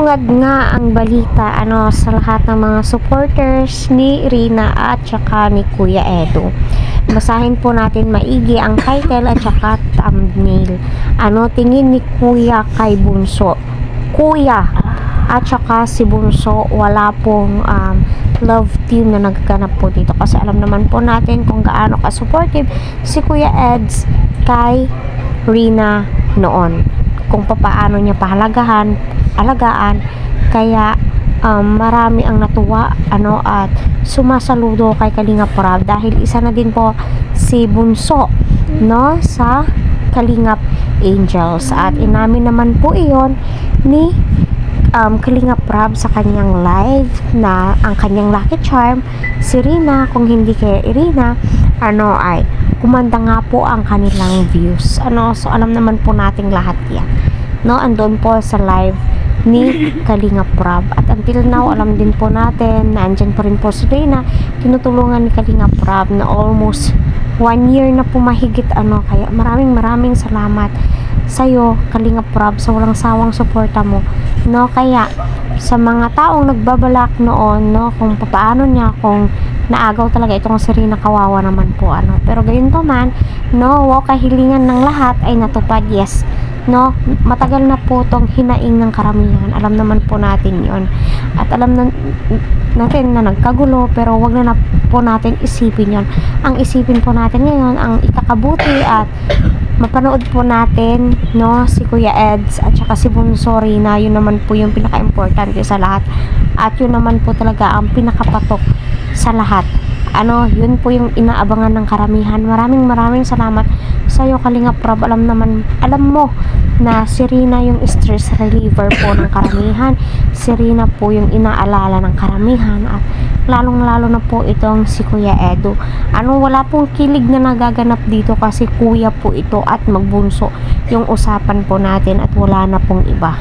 Bumungad nga ang balita sa lahat ng mga supporters ni Rina at saka ni Kuya Edo. Basahin po natin maigi ang title at saka thumbnail. Tingin ni Kuya kay Bunso? Kuya at saka si Bunso, wala pong love team na nagganap po dito, kasi alam naman po natin kung gaano ka-supportive si Kuya Eds kay Rina noon, kung paano niya alagaan, kaya marami ang natuwa at sumasaludo kay Kalingap Rab, dahil isa na din po si Bunso sa Kalingap Angels, at inamin naman po iyon ni Kalingap Rab sa kanyang live na ang kanyang lucky charm si Rina, kung hindi kay Rina ay kumanda nga po ang kanilang views. So alam naman po nating lahat yan, andun po sa live ni Kalingap Rab, at until now alam din po natin na andyan pa rin po si Rina, tinutulungan ni Kalingap Rab na almost 1 year na po mahigit, kaya maraming salamat sa'yo Kalingap Rab sa walang sawang suporta mo, kaya sa mga taong nagbabalak noon kung paano niya, kung naagaw talaga itong si Rina, kawawa naman po pero gayon pa man, kahilingan ng lahat ay natupad. Yes, matagal na po tong hinaing ng karamihan, alam naman po natin yon, at alam natin na nagkagulo, pero wag na po natin isipin yon. Ang isipin po natin ngayon ang ikakabuti, at mapanood po natin si Kuya Eds at saka si Bunso Rina. Yun naman po yung pinaka-importante sa lahat, at yun naman po talaga ang pinakapatok sa lahat. Yun po yung inaabangan ng karamihan. Maraming salamat sa iyo Kalingap Rab. Alam mo na si Rina yung stress reliever po ng karamihan. Si Rina po yung inaalala ng karamihan, at lalong-lalo na po itong si Kuya Edo. Wala pong kilig na nagaganap dito, kasi kuya po ito at magbunso yung usapan po natin, at wala na pong iba.